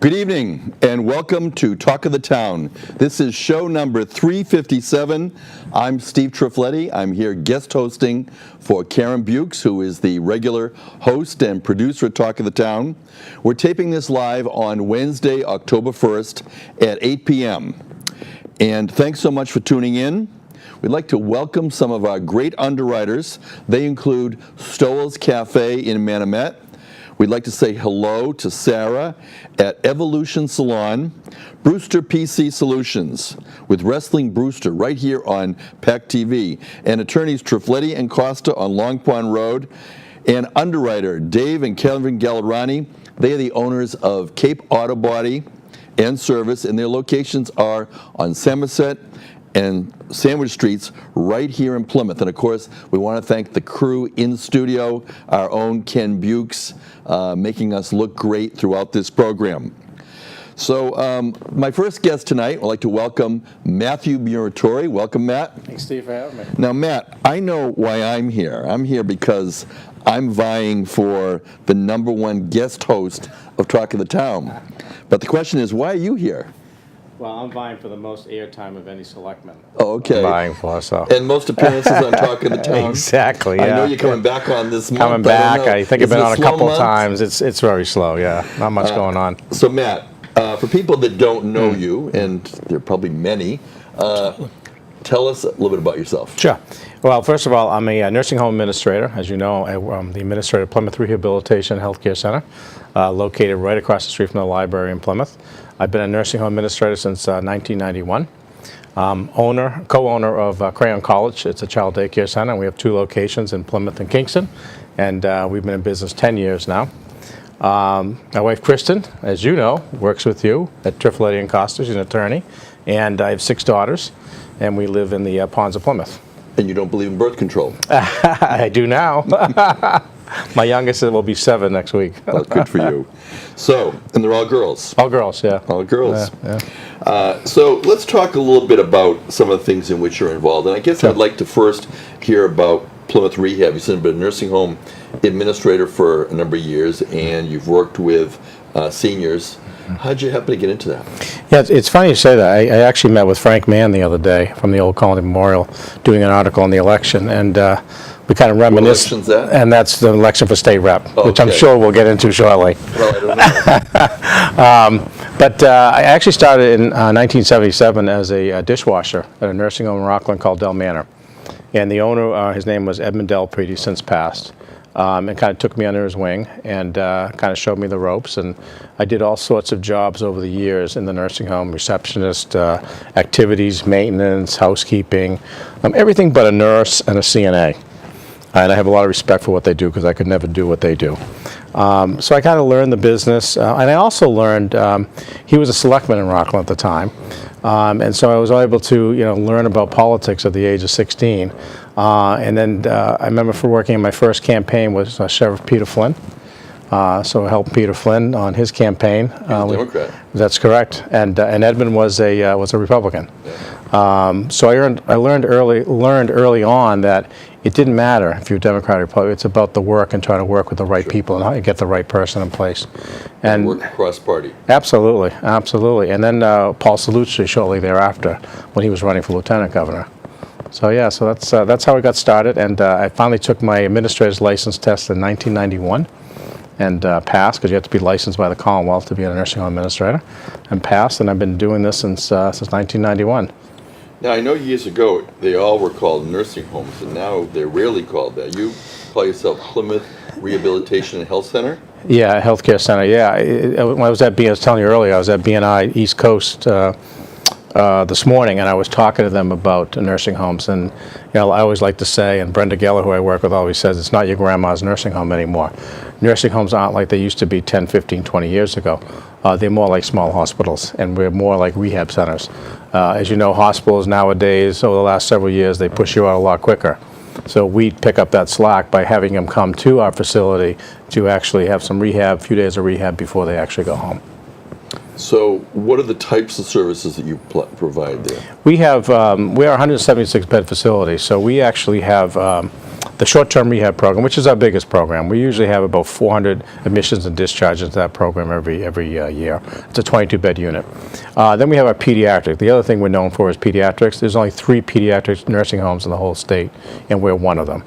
Good evening and welcome to Talk of the Town. This is show number 357. I'm Steve Triffletti. I'm here guest hosting for Karen Bukes, who is the regular host and producer at Talk of the Town. We're taping this live on Wednesday, October 1st at 8 p.m. And thanks so much for tuning in. We'd like to welcome some of our great underwriters. They include Stowell's Cafe in Manomet. We'd like to say hello to Sarah at Evolution Salon, Brewster PC Solutions with Wrestling Brewster right here on PAC TV, and attorneys Triffletti and Costa on Long Pond Road, and underwriter Dave and Kelvin Gallerani. They are the owners of Cape Auto Body and Service, and their locations are on Somerset and Sandwich Streets right here in Plymouth. And of course, we want to thank the crew in studio, our own Ken Bukes, making us look great throughout this program. So my first guest tonight, I'd like to welcome Matthew Muratore. Welcome, Matt. Thanks, Steve, for having me. Now, Matt, I know why I'm here. I'm here because I'm vying for the #1 guest host of Talk of the Town. But the question is, why are you here? Well, I'm vying for the most airtime of any selectman. Oh, okay. Vying for, so. And most appearances on Talk of the Town. Exactly, yeah. I know you're coming back on this month. Coming back. I think I've been on a couple month? times. It's very slow, yeah. Not much going on. So, Matt, for people that don't know you, and there are probably many, tell us a little bit about yourself. Sure. Well, first of all, I'm a nursing home administrator. As you know, I'm the administrator of Plymouth Rehabilitation Healthcare Center, located right across the street from the library in Plymouth. I've been a nursing home administrator since 1991. Co-owner of Crayon College. It's a child daycare center. We have 2 locations in Plymouth and Kingston, and we've been in business 10 years now. My wife, Kristen, as you know, works with you at Triffletti and Costa. She's an attorney, and I have 6 daughters, and we live in the Ponds of Plymouth. And you don't believe in birth control? I do now. My youngest will be 7 next week. Well, good for you. So, and they're all girls? All girls, yeah. All girls. Yeah. So let's talk a little bit about some of the things in which you're involved. And I guess I'd like to first hear about Plymouth Rehab. You've been a nursing home administrator for a number of years, and you've worked with seniors. How'd you happen to get into that? Yeah, it's funny you say that. I actually met with Frank Mann the other day from the Old Colony Memorial doing an article on the election, and we kind of reminisced. What election's that? And that's the election for state rep, which I'm Okay. sure we'll get into shortly. Well, I don't know. But I actually started in 1977 as a dishwasher at a nursing home in Rockland called Del Manor. And the owner, his name was Edmund Delpreet, he's since passed. And kind of took me under his wing and kind of showed me the ropes. And I did all sorts of jobs over the years in the nursing home, receptionist, activities, maintenance, housekeeping, everything but a nurse and a CNA. And I have a lot of respect for what they do because I could never do what they do. So I kind of learned the business. And I also learned, he was a selectman in Rockland at the time. And so I was able to, learn about politics at the age of 16. And then I remember for working in my first campaign was Sheriff Peter Flynn. So I helped Peter Flynn on his campaign. He's a Democrat. That's correct. And Edmund was a Republican. Yeah. So I learned early on that it didn't matter if you're Democrat or Republican. It's about the work and trying to work with the right people and how you get the right person in place. And work across party. Absolutely, absolutely. And then Paul Sallucci shortly thereafter when he was running for lieutenant governor. So yeah, so that's how I got started. And I finally took my administrator's license test in 1991 and passed, because you have to be licensed by the Commonwealth to be a nursing home administrator, and passed. And I've been doing this since 1991. Now, I know years ago they all were called nursing homes, and now they're rarely called that. You call yourself Plymouth Rehabilitation and Health Center? Yeah, healthcare center. Yeah, when I was telling you earlier, I was at BNI East Coast this morning, and I was talking to them about nursing homes. And I always like to say, and Brenda Geller, who I work with, always says, it's not your grandma's nursing home anymore. Nursing homes aren't like they used to be 10, 15, 20 years ago. They're more like small hospitals, and we're more like rehab centers. As you know, hospitals nowadays, over the last several years, they push you out a lot quicker. So we pick up that slack by having them come to our facility to actually have some rehab, a few days of rehab before they actually go home. So what are the types of services that you provide there? We have, we are a 176 bed facility, so we actually have the short-term rehab program, which is our biggest program. We usually have about 400 admissions and discharges to that program every year. It's a 22-bed unit. Then we have our pediatric. The other thing we're known for is pediatrics. There's only 3 pediatric nursing homes in the whole state, and we're one of them.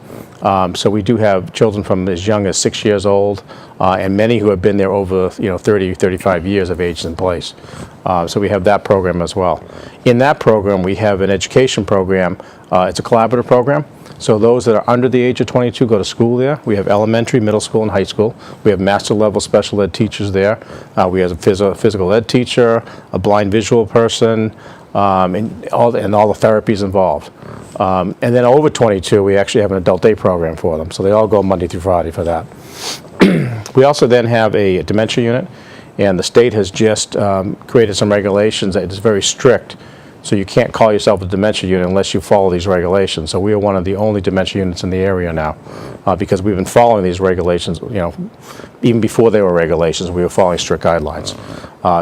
So we do have children from as young as 6 years old, and many who have been there over 30, 35 years of age in place. So we have that program as well. In that program, we have an education program. It's a collaborative program. So those that are under the age of 22 go to school there. We have elementary, middle school, and high school. We have master level special ed teachers there. We have a physical ed teacher, a blind visual person, and all the therapies involved. And then over 22, we actually have an adult day program for them. So they all go Monday through Friday for that. We also then have a dementia unit, and the state has just created some regulations that is very strict. So you can't call yourself a dementia unit unless you follow these regulations. So we are one of the only dementia units in the area now, because we've been following these regulations. Even before they were regulations, we were following strict guidelines.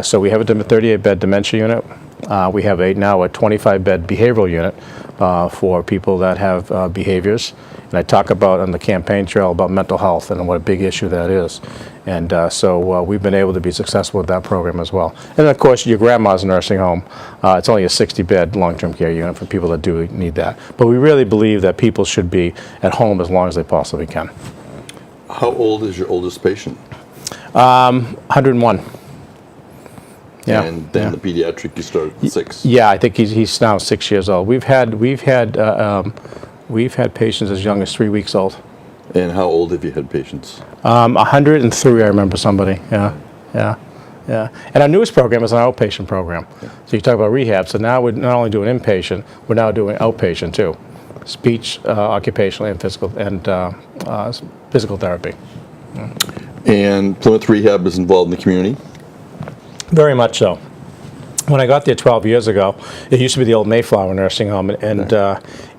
So we have a 38-bed dementia unit. We have now a 25-bed behavioral unit for people that have behaviors. And I talk about on the campaign trail about mental health and what a big issue that is. And so we've been able to be successful with that program as well. And of course, your grandma's nursing home. It's only a 60-bed long-term care unit for people that do need that. But we really believe that people should be at home as long as they possibly can. How old is your oldest patient? 101. Yeah. And then the pediatric, you start at 6. Yeah, I think he's now 6 years old. We've had patients as young as 3 weeks old. And how old have you had patients? 103, I remember somebody. Yeah. And our newest program is an outpatient program. Yeah. So you talk about rehab. So now we're not only doing inpatient, we're now doing outpatient too, speech, occupational, and physical therapy. Yeah. And Plymouth Rehab is involved in the community? Very much so. When I got there 12 years ago, it used to be the old Mayflower nursing home, and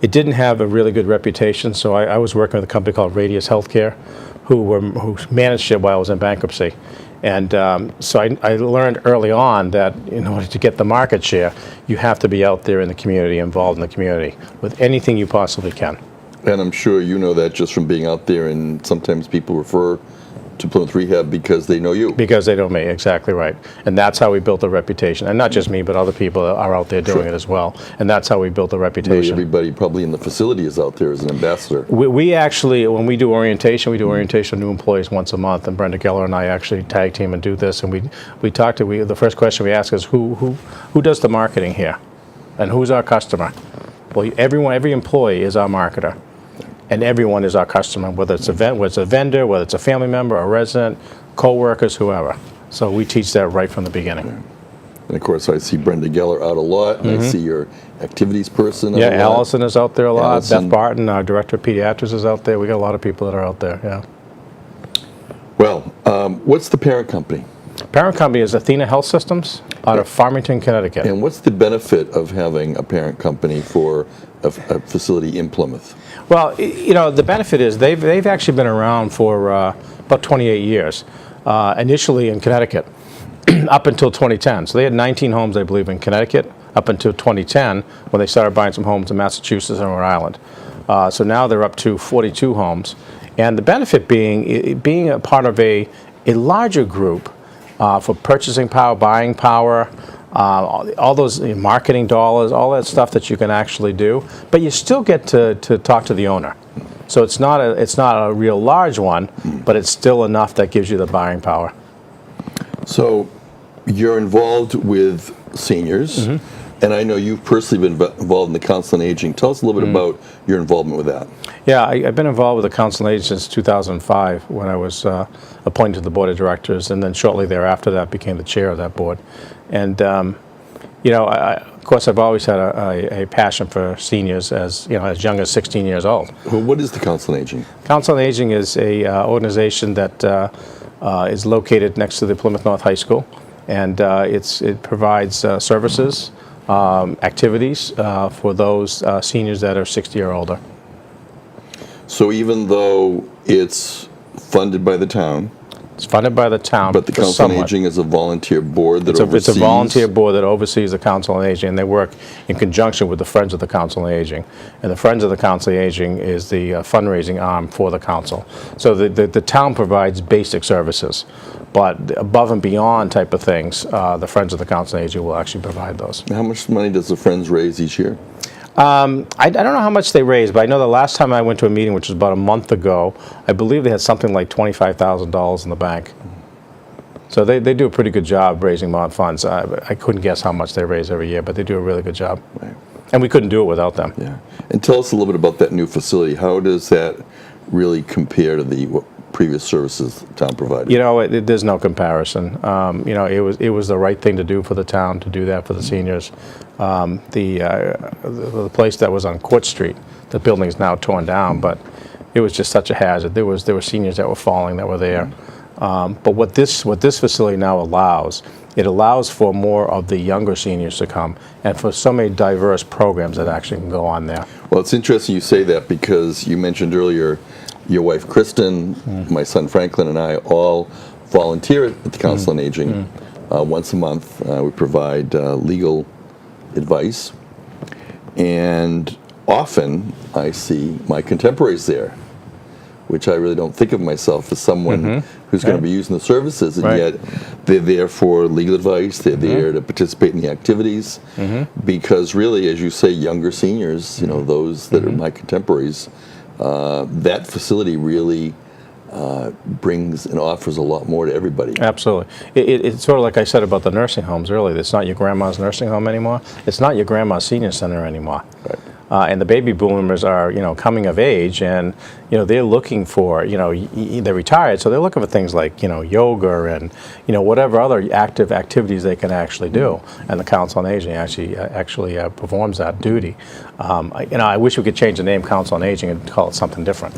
it didn't have a really good reputation, so I was working with a company called Radius Healthcare, who managed it while I was in bankruptcy. And so I learned early on that in order to get the market share, you have to be out there in the community, involved in the community, with anything you possibly can. And I'm sure you know that just from being out there, and sometimes people refer to Plymouth Rehab because they know you. Because they know me, exactly right. And that's how we built a reputation. And not just me, but other people are out there doing it as well. And that's how we built a reputation. Everybody probably in the facility is out there as an ambassador. We actually, when we do orientation of new employees once a month, and Brenda Geller and I actually tag team and do this. And we talk to, the first question we ask is, who does the marketing here? And who's our customer? Well, every employee is our marketer. And everyone is our customer, whether it's a vendor, whether it's a family member, a resident, co-workers, whoever. So we teach that right from the beginning. And of course, I see Brenda Geller out a lot, and I see your activities person out a lot. Yeah, Allison is out there a lot. Allison. Beth Barton, our director of pediatrics, is out there. We got a lot of people that are out there, yeah. Well, what's the parent company? Parent company is Athena Health Systems out of Farmington, Connecticut. And what's the benefit of having a parent company for a facility in Plymouth? Well, the benefit is they've actually been around for about 28 years, initially in Connecticut, up until 2010. So they had 19 homes, I believe, in Connecticut up until 2010 when they started buying some homes in Massachusetts and Rhode Island. So now they're up to 42 homes. And the benefit being a part of a larger group for purchasing power, buying power, all those marketing dollars, all that stuff that you can actually do, but you still get to talk to the owner. So it's not a real large one, but it's still enough that gives you the buying power. So you're involved with seniors, and I know you've personally been involved in the Council on Aging. Tell us a little bit about your involvement with that. Yeah, I've been involved with the Council on Aging since 2005 when I was appointed to the Board of Directors, and then shortly thereafter that became the chair of that board. And of course, I've always had a passion for seniors as young as 16 years old. Well, what is the Council on Aging? Council on Aging is a organization that is located next to the Plymouth North High School, and it provides services, activities for those seniors that are 60 or older. So even though it's funded by the town, It's funded by the town. But the for Council on somewhat. Aging is a volunteer board that It's oversees. a volunteer board that oversees the Council on Aging, and they work in conjunction with the Friends of the Council on Aging. And the Friends of the Council on Aging is the fundraising arm for the council. So the town provides basic services, but above and beyond type of things, the Friends of the Council on Aging will actually provide those. How much money does the Friends raise each year? I don't know how much they raise, but I know the last time I went to a meeting, which was about a month ago, I believe they had something like $25,000 in the bank. So they do a pretty good job raising funds. I couldn't guess how much they raise every year, but they do a really good job. Right. And we couldn't do it without them. Yeah. And tell us a little bit about that new facility. How does that really compare to the previous services the town provided? You know, there's no comparison. You know, it was the right thing to do for the town to do that for the seniors. The place that was on Court Street, the building is now torn down, but it was just such a hazard. There were seniors that were falling that were there. But what this facility now allows, it allows for more of the younger seniors to come, and for so many diverse programs that actually can go on there. Well, it's interesting you say that because you mentioned earlier your wife Kristen, my son Franklin, and I all volunteer at the Council on Aging once a month. We provide legal advice, and often I see my contemporaries there, which I really don't think of myself as someone who's going to be using the services, and yet they're there for legal advice, they're there to participate in the activities, because really, as you say, younger seniors, you know, those that are my contemporaries, that facility really brings and offers a lot more to everybody. Absolutely. It's sort of like I said about the nursing homes earlier. It's not your grandma's nursing home anymore. It's not your grandma's senior center anymore. Right. And the baby boomers are, you know, coming of age, and you know they're looking for, you know, they're retired, so they're looking for things like, you know, yoga and, you know, whatever other active activities they can actually do. And the Council on Aging actually performs that duty. You know, I wish we could change the name Council on Aging and call it something different.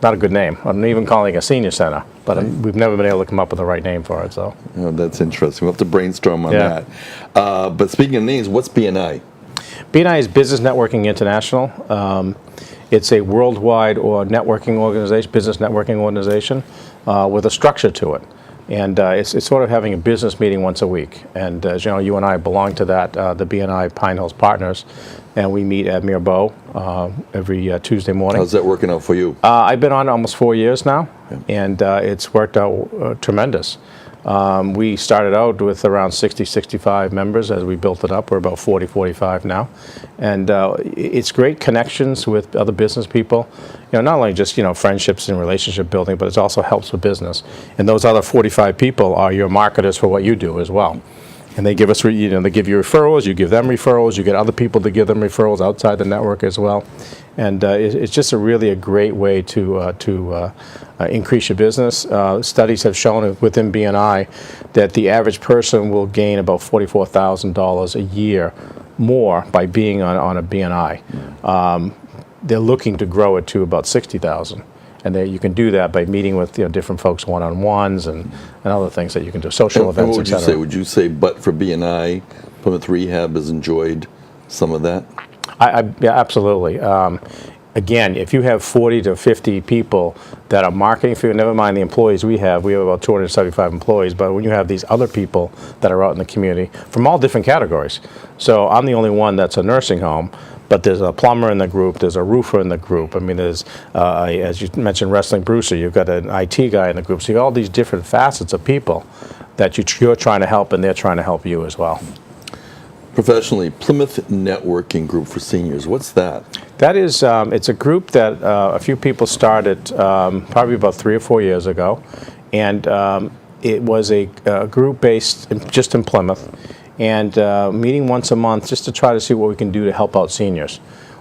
Not a good name. I'm even calling it a senior center, but we've never been able to come up with the right name for it. So. Oh, that's interesting. We'll have to brainstorm on that. But speaking of names, what's BNI? BNI is Business Networking International. It's a worldwide networking organization, business networking organization, with a structure to it. And it's sort of having a business meeting once a week. And as you know, you and I belong to that, the BNI Pine Hills Partners, and we meet at Mirbeau every Tuesday morning. How's that working out for you? I've been on almost 4 years now, and it's worked out tremendous. We started out with around 60, 65 members. As we built it up, we're about 40, 45 now. And it's great connections with other business people. You know, not only just, you know, friendships and relationship building, but it also helps with business. And those other 45 people are your marketers for what you do as well. And they give us, you know, they give you referrals, you give them referrals, you get other people to give them referrals outside the network as well. And it's just really a great way to increase your business. Studies have shown within BNI that the average person will gain about $44,000 a year more by being on a BNI. They're looking to grow it to about $60,000. And you can do that by meeting with, you know, different folks one-on-ones and other things that you can do, social events, what would you say? Would you say, but for BNI, Plymouth Rehab has enjoyed some of that? Yeah, absolutely. Again, if you have 40 to 50 people that are marketing for you, never mind the employees we have about 275 employees, but when you have these other people that are out in the community from all different categories. So I'm the only one that's a nursing home, but there's a plumber in the group, there's a roofer in the group. I mean, there's, as you mentioned, Wrestling Brewster, you've got an IT guy in the group. So you have all these different facets of people that you're trying to help, and they're trying to help you as well. Professionally, Plymouth Networking Group for Seniors, what's that? That is, it's a group that a few people started probably about 3 or 4 years ago, and it was a group based just in Plymouth, and meeting once a month just to try to see what we can do to help out seniors.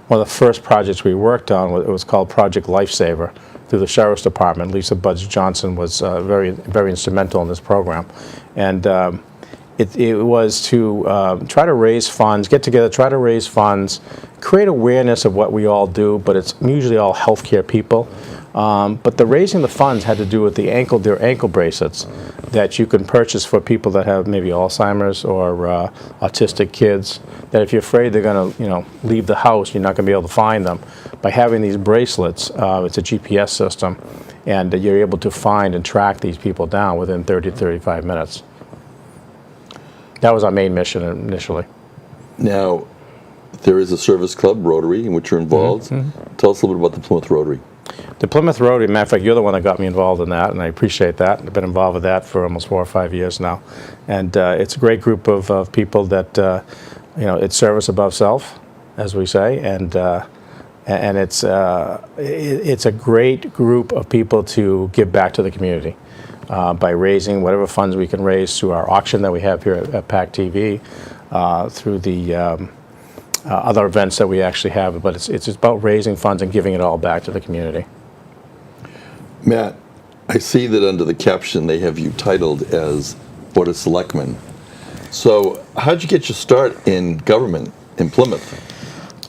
One of the first projects we worked on was called Project Lifesaver through the Sheriff's Department. Lisa Budge Johnson was very instrumental in this program, and it was to try to raise funds, get together, try to raise funds, create awareness of what we all do, but it's usually all healthcare people. But the raising the funds had to do with their ankle bracelets that you can purchase for people that have maybe Alzheimer's or autistic kids, that if you're afraid they're going to leave the house, you're not going to be able to find them. By having these bracelets, it's a GPS system, and you're able to find and track these people down within 30 to 35 minutes. That was our main mission initially. Now, there is a service club, Rotary, in which you're involved. Tell us a little bit about the Plymouth Rotary. The Plymouth Rotary, matter of fact, you're the one that got me involved in that, and I appreciate that. I've been involved with that for almost 4 or 5 years now. And it's a great group of people that, it's service above self, as we say, and it's a great group of people to give back to the community by raising whatever funds we can raise through our auction that we have here at PAC TV, through the other events that we actually have, but it's about raising funds and giving it all back to the community. Matt, I see that under the caption they have you titled as Board of Selectmen. So how'd you get your start in government in Plymouth?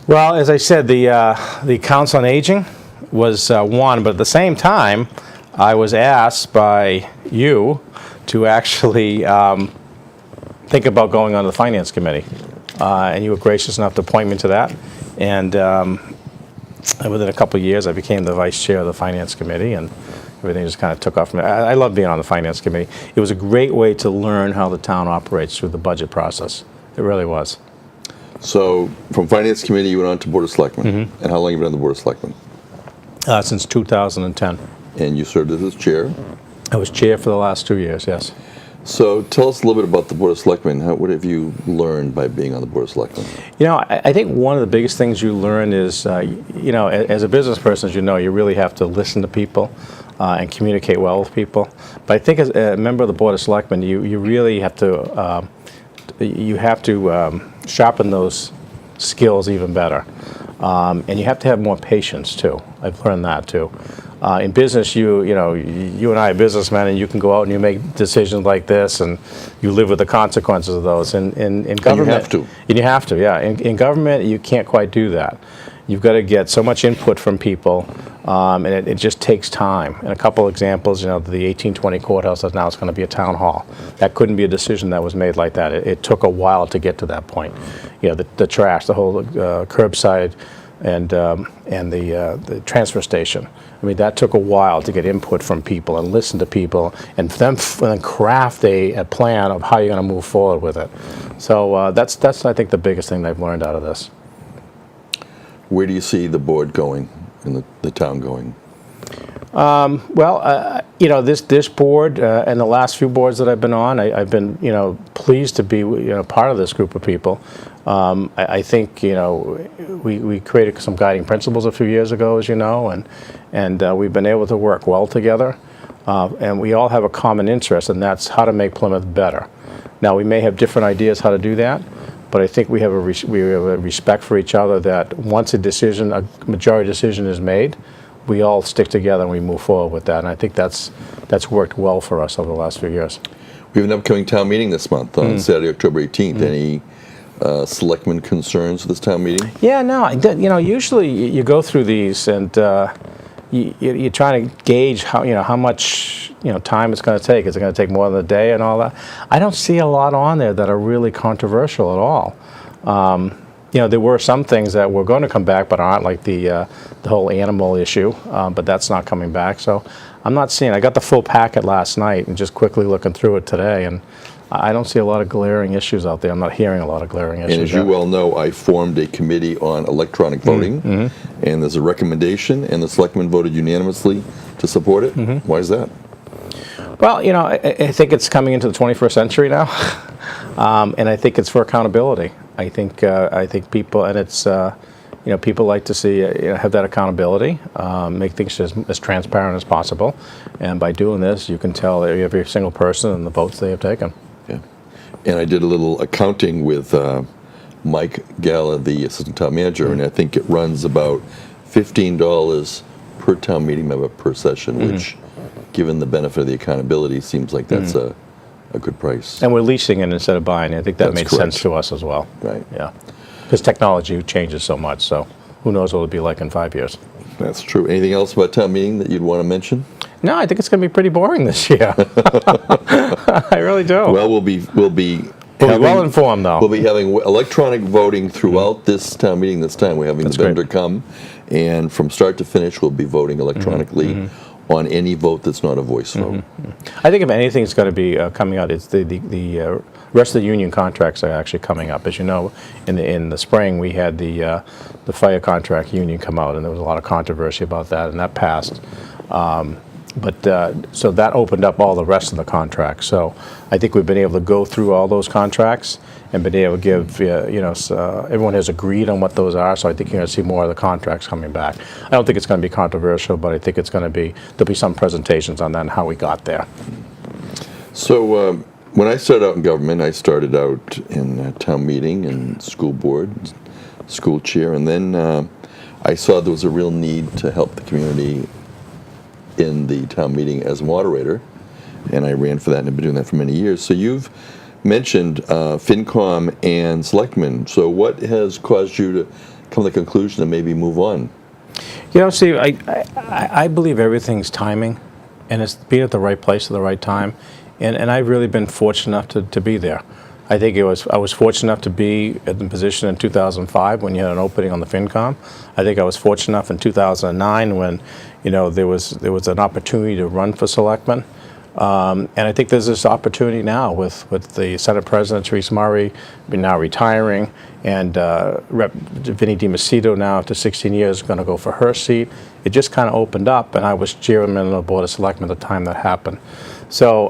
Well, as I said, the Council on Aging was one, but at the same time, I was asked by you to actually think about going on the Finance Committee. And you were gracious enough to appoint me to that. And within a couple of years, I became the vice chair of the Finance Committee, and everything just kind of took off from there. I love being on the Finance Committee. It was a great way to learn how the town operates through the budget process. It really was. So from Finance Committee, you went on to Board of Selectmen. And how long have you been on the Board of Selectmen? Since 2010. And you served as chair? I was chair for the last 2 years, yes. So tell us a little bit about the Board of Selectmen. What have you learned by being on the Board of Selectmen? I think one of the biggest things you learn is, as a business person, as you know, you really have to listen to people and communicate well with people. But I think as a member of the Board of Selectmen, you really have to sharpen those skills even better. And you have to have more patience, too. I've learned that, too. In business, you and I are businessmen, and you can go out and you make decisions like this, and you live with the consequences of those. In government, and you have to. And you have to, yeah. In government, you can't quite do that. You've got to get so much input from people, and it just takes time. And a couple examples, the 1820 courthouse is now it's going to be a town hall. That couldn't be a decision that was made like that. It took a while to get to that point. The trash, the whole curbside, and the transfer station. I mean, that took a while to get input from people and listen to people and then craft a plan of how you're going to move forward with it. So that's I think the biggest thing I've learned out of this. Where do you see the board going and the town going? This board and the last few boards that I've been on, I've been pleased to be part of this group of people. I think we created some guiding principles a few years ago, as you know, and we've been able to work well together, and we all have a common interest, and that's how to make Plymouth better. Now, we may have different ideas how to do that, but I think we have a respect for each other that once a majority decision is made, we all stick together and we move forward with that. And I think that's worked well for us over the last few years. We have an upcoming town meeting this month on Saturday, October 18th. Any selectmen concerns with this town meeting? Yeah, no. Usually you go through these and you're trying to gauge how much time it's going to take. Is it going to take more than a day and all that? I don't see a lot on there that are really controversial at all. There were some things that were going to come back but aren't, like the whole animal issue, but that's not coming back. So I'm not seeing. I got the full packet last night and just quickly looking through it today, and I don't see a lot of glaring issues out there. I'm not hearing a lot of glaring issues. And as you well know, I formed a committee on electronic voting, and there's a recommendation, and the selectmen voted unanimously to support it. Why is that? Well, I think it's coming into the 21st century now, and I think it's for accountability. I think people, and it's people like to see have that accountability, make things as transparent as possible, and by doing this, you can tell every single person and the votes they have taken. Yeah, and I did a little accounting with Mike Galla, the assistant town manager, and I think it runs about $15 per town meeting member per session, which, given the benefit of the accountability, seems like that's a good price. And we're leasing it instead of buying it. I think that made correct. sense to us as well. Right. Yeah. Because technology changes so much, so who knows what it'll be like in 5 years. That's true. Anything else about town meeting that you'd want to mention? No, I think it's going to be pretty boring this year. I really do. Well, we'll be We'll be well informed, though. We'll be having electronic voting throughout this town meeting this time. We're having That's the vendor great. come, and from start to finish, we'll be voting electronically on any vote that's not a voice vote. I think if anything's going to be coming out, it's the rest of the union contracts are actually coming up. As you know, in the spring, we had the fire contract union come out, and there was a lot of controversy about that, and that passed. So that opened up all the rest of the contracts. So I think we've been able to go through all those contracts and been able to give, everyone has agreed on what those are. So I think you're going to see more of the contracts coming back. I don't think it's going to be controversial, but I think it's going to be, there'll be some presentations on that and how we got there. So when I started out in government, I started out in town meeting and school board, school chair, and then I saw there was a real need to help the community in the town meeting as moderator, and I ran for that and have been doing that for many years. So you've mentioned FinCom and Selectman. So what has caused you to come to the conclusion to maybe move on? You know, Steve, I believe everything's timing, and it's being at the right place at the right time, and I've really been fortunate enough to be there. I think I was fortunate enough to be in the position in 2005 when you had an opening on the FinCom. I think I was fortunate enough in 2009 when, there was an opportunity to run for Selectman. And I think there's this opportunity now with the Senate President, Theresa Murray, now retiring, and Rep. Vinnie DiMacedo now, after 16 years, is going to go for her seat. It just kind of opened up, and I was chairman of the Board of Selectmen at the time that happened. So,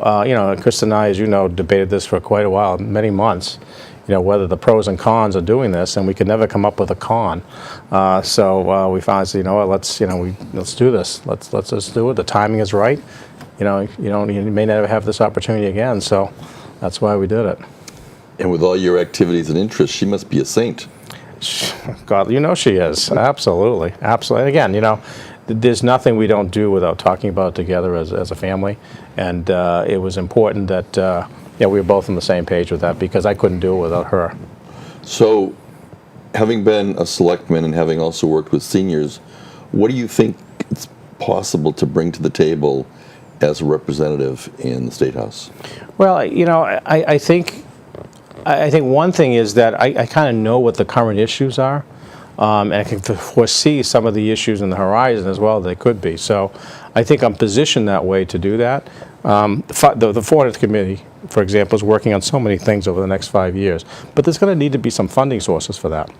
Chris and I, as you know, debated this for quite a while, many months, whether the pros and cons of doing this, and we could never come up with a con. So we finally said, let's do this. Let's just do it. The timing is right. You may never have this opportunity again. So that's why we did it. And with all your activities and interests, she must be a saint. God, she is. Absolutely. Absolutely. And again, there's nothing we don't do without talking about it together as a family. And it was important that we were both on the same page with that, because I couldn't do it without her. So, having been a selectman and having also worked with seniors, what do you think it's possible to bring to the table as a representative in the State House? Well, I think one thing is that I kind of know what the current issues are. And I can foresee some of the issues in the horizon as well they could be. So I think I'm positioned that way to do that. The 400th Committee, for example, is working on so many things over the next 5 years. But there's going to need to be some funding sources for that.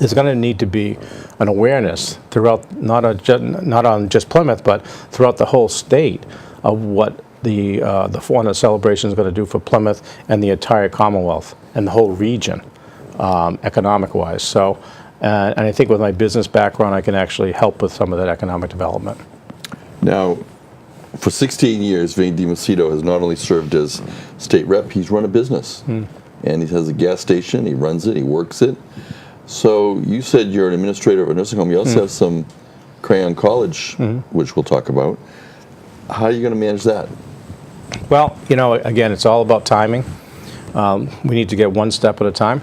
There's going to need to be an awareness throughout, not on just Plymouth, but throughout the whole state of what the 400th celebration is going to do for Plymouth and the entire Commonwealth and the whole region, economic-wise. So. And I think with my business background, I can actually help with some of that economic development. Now, for 16 years, Vinnie DiMacedo has not only served as state rep, he's run a business. And he has a gas station, he runs it, he works it. So you said you're an administrator of a nursing home. You also have some Crayon College, which we'll talk about. How are you going to manage that? Well, again, it's all about timing. We need to get one step at a time.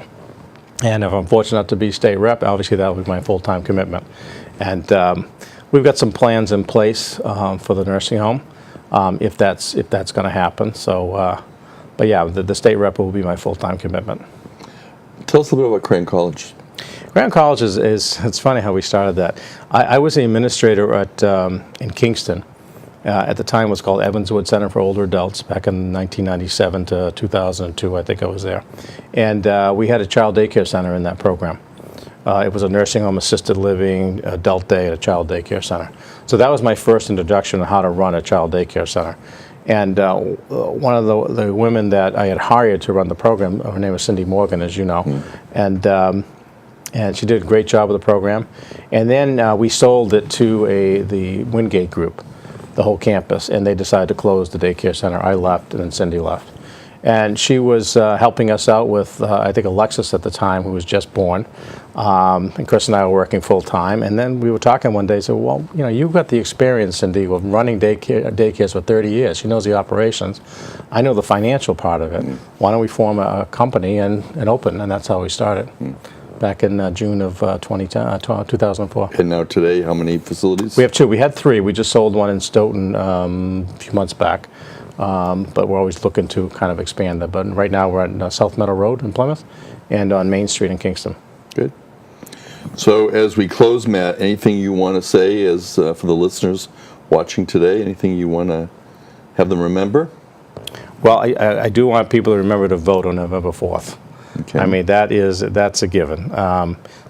And if I'm fortunate enough to be state rep, obviously that'll be my full-time commitment. And we've got some plans in place for the nursing home, if that's going to happen. So, but yeah, the state rep will be my full-time commitment. Tell us a little bit about Crayon College. Crayon College is it's funny how we started that. I was the administrator in Kingston. At the time, it was called Evanswood Center for Older Adults back in 1997 to 2002, I think I was there. And we had a child daycare center in that program. It was a nursing home, assisted living, adult day, and a child daycare center. So that was my first introduction on how to run a child daycare center. And one of the women that I had hired to run the program, her name was Cindy Morgan, as you know, and she did a great job with the program. And then we sold it to the Wingate Group, the whole campus, and they decided to close the daycare center. I left, and then Cindy left. And she was helping us out with, I think, Alexis at the time, who was just born. And Chris and I were working full-time. And then we were talking one day, said, well, you've got the experience, Cindy, of running daycares for 30 years. She knows the operations. I know the financial part of it. Why don't we form a company and open? And that's how we started. back in June of 2004. And now today, how many facilities? We have two. We had three. We just sold one in Stoughton a few months back, but we're always looking to kind of expand that. But right now we're at South Meadow Road in Plymouth and on Main Street in Kingston. Good. So as we close, Matt, anything you want to say as for the listeners watching today? Anything you want to have them remember? Well, I do want people to remember to vote on November 4th. Okay. I mean, that's a given.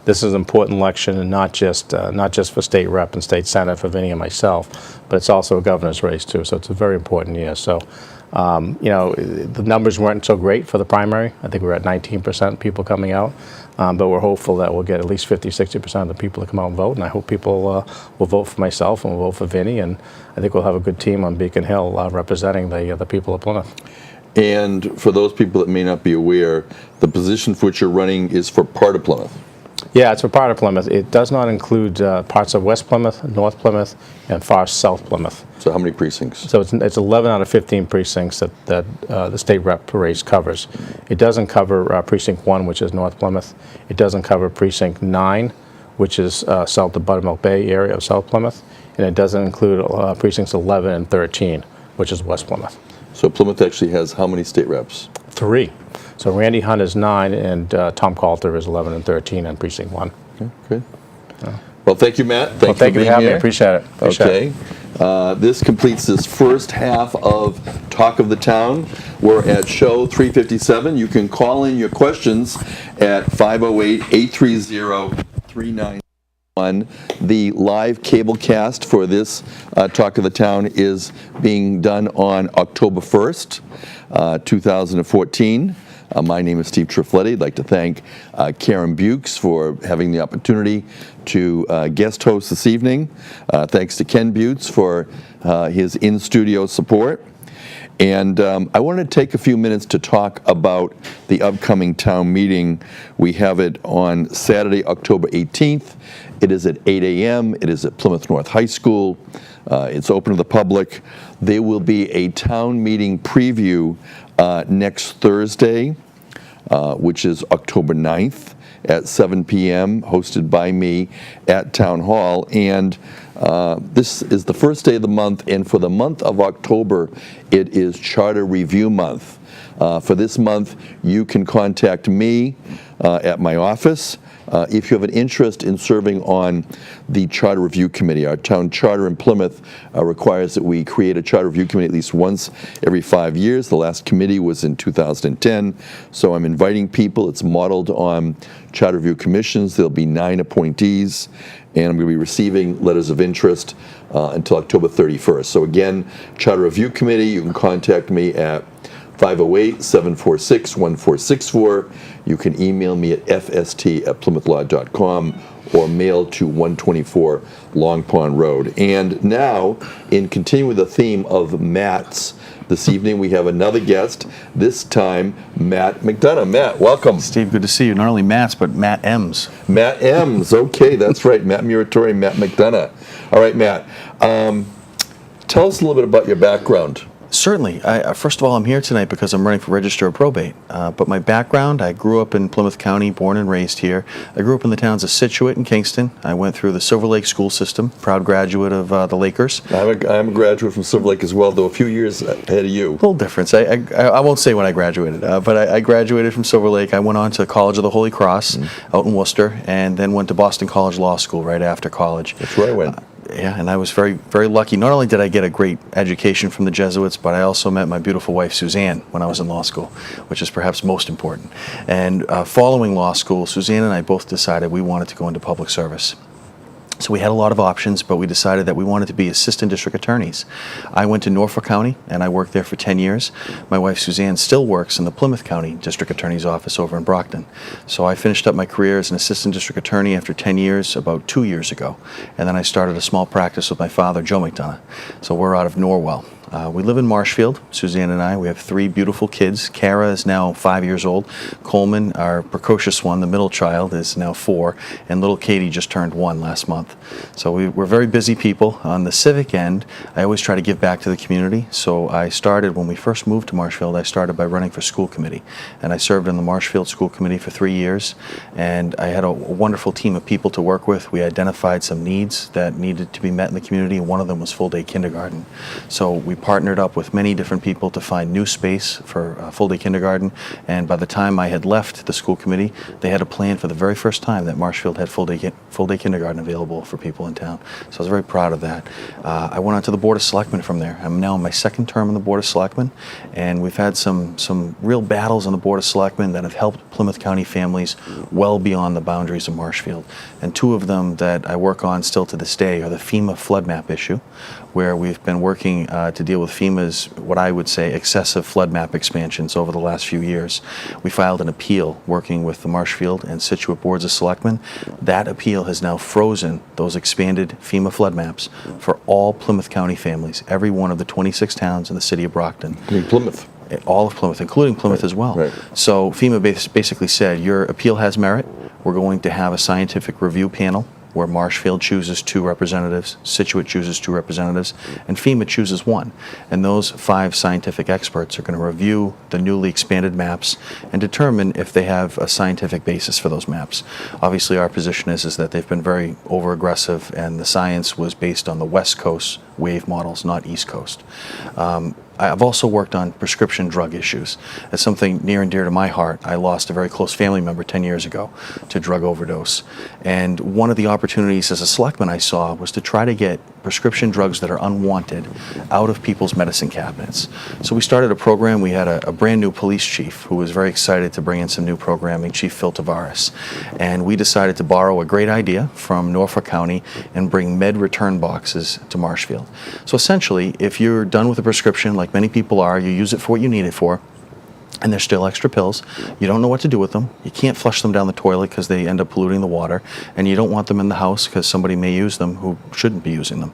This is an important election, and not just for state rep and state senate for Vinnie and myself, but it's also a governor's race too. So it's a very important year. So, the numbers weren't so great for the primary. I think we're at 19% people coming out, but we're hopeful that we'll get at least 50-60% of the people to come out and vote. And I hope people will vote for myself and will vote for Vinnie, and I think we'll have a good team on Beacon Hill representing the people of Plymouth. And for those people that may not be aware, the position for which you're running is for part of Plymouth. Yeah, it's for part of Plymouth. It does not include parts of West Plymouth, North Plymouth, and far South Plymouth. So how many precincts? So it's 11 out of 15 precincts that the state rep race covers. It doesn't cover Precinct 1, which is North Plymouth. It doesn't cover Precinct 9, which is south the Buttermilk Bay area of South Plymouth. And it doesn't include Precincts 11 and 13, which is West Plymouth. So Plymouth actually has how many state reps? 3. So Randy Hunt is 9, and Tom Coulter is 11 and 13 on Precinct 1. Okay, good. Well, thank you, Matt. Thank you Thank you for for having me. here. Appreciate it. Okay. This completes this first half of Talk of the Town. We're at show 357. You can call in your questions at 508-830-3961. The live cable cast for this Talk of the Town is being done on October 1st, 2014. My name is Steve Triffletti. I'd like to thank Karen Bukes for having the opportunity to guest host this evening. Thanks to Ken Butz for his in-studio support. And I wanted to take a few minutes to talk about the upcoming town meeting. We have it on Saturday, October 18th. It is at 8 a.m. It is at Plymouth North High School. It's open to the public. There will be a town meeting preview next Thursday, which is October 9th at 7 p.m., hosted by me at Town Hall. And this is the first day of the month, and for the month of October, it is Charter Review Month. For this month, you can contact me at my office. If you have an interest in serving on the Charter Review Committee, our town charter in Plymouth requires that we create a Charter Review Committee at least once every 5 years. The last committee was in 2010, so I'm inviting people. It's modeled on Charter Review Commissions. There'll be 9 appointees, and I'm going to be receiving letters of interest until October 31st. So again, Charter Review Committee, you can contact me at 508-746-1464. You can email me at fst@plymouthlaw.com or mail to 124 Long Pond Road. And now, in continuing with the theme of Matt's, this evening we have another guest, this time Matt McDonough. Matt, welcome. Steve, good to see you. Not only Matt's, but Matt M's. Matt M's, okay, that's right. Matt Muratore, Matt McDonough. All right, Matt, tell us a little bit about your background. Certainly. First of all, I'm here tonight because I'm running for Register of Probate. But my background, I grew up in Plymouth County, born and raised here. I grew up in the towns of Scituate and Kingston. I went through the Silver Lake school system, proud graduate of the Lakers. I'm a graduate from Silver Lake as well, though a few years ahead of you. A little difference. I won't say when I graduated, but I graduated from Silver Lake. I went on to College of the Holy Cross out in Worcester, and then went to Boston College Law School right after college. That's where I went. Yeah, and I was very, very lucky. Not only did I get a great education from the Jesuits, but I also met my beautiful wife, Suzanne, when I was in law school, which is perhaps most important. And following law school, Suzanne and I both decided we wanted to go into public service. So we had a lot of options, but we decided that we wanted to be assistant district attorneys. I went to Norfolk County, and I worked there for 10 years. My wife, Suzanne, still works in the Plymouth County District Attorney's Office over in Brockton. So I finished up my career as an assistant district attorney after 10 years, about 2 years ago. And then I started a small practice with my father, Joe McDonough. So we're out of Norwell. We live in Marshfield, Suzanne and I. We have 3 beautiful kids. Kara is now 5 years old. Coleman, our precocious one, the middle child, is now 4. And little Katie just turned 1 last month. So we're very busy people. On the civic end, I always try to give back to the community. So I started, when we first moved to Marshfield, I started by running for school committee. And I served in the Marshfield School Committee for 3 years. And I had a wonderful team of people to work with. We identified some needs that needed to be met in the community, and one of them was full-day kindergarten. So we partnered up with many different people to find new space for full-day kindergarten, and by the time I had left the school committee, they had a plan for the very first time that Marshfield had full-day kindergarten available for people in town. So I was very proud of that. I went on to the Board of Selectmen from there. I'm now in my 2nd term on the Board of Selectmen, and we've had some real battles on the Board of Selectmen that have helped Plymouth County families well beyond the boundaries of Marshfield. And 2 of them that I work on still to this day are the FEMA flood map issue, where we've been working to deal with FEMA's, what I would say, excessive flood map expansions over the last few years. We filed an appeal working with the Marshfield and Situate Boards of Selectmen. That appeal has now frozen those expanded FEMA flood maps for all Plymouth County families, every one of the 26 towns in the city of Brockton. I mean, Plymouth. All of Plymouth, including Plymouth as well. Right. So FEMA basically said, your appeal has merit. We're going to have a scientific review panel where Marshfield chooses 2 representatives, Situate chooses 2 representatives, and FEMA chooses 1. And those 5 scientific experts are going to review the newly expanded maps and determine if they have a scientific basis for those maps. Obviously, our position is that they've been very over-aggressive, and the science was based on the West Coast wave models, not East Coast. I've also worked on prescription drug issues. That's something near and dear to my heart. I lost a very close family member 10 years ago to drug overdose. And one of the opportunities as a selectman I saw was to try to get prescription drugs that are unwanted out of people's medicine cabinets. So we started a program. We had a brand new police chief who was very excited to bring in some new programming, Chief Phil Tavares. And we decided to borrow a great idea from Norfolk County and bring med return boxes to Marshfield. So essentially, if you're done with a prescription, like many people are, you use it for what you need it for, and there's still extra pills. You don't know what to do with them. You can't flush them down the toilet because they end up polluting the water, and you don't want them in the house because somebody may use them who shouldn't be using them.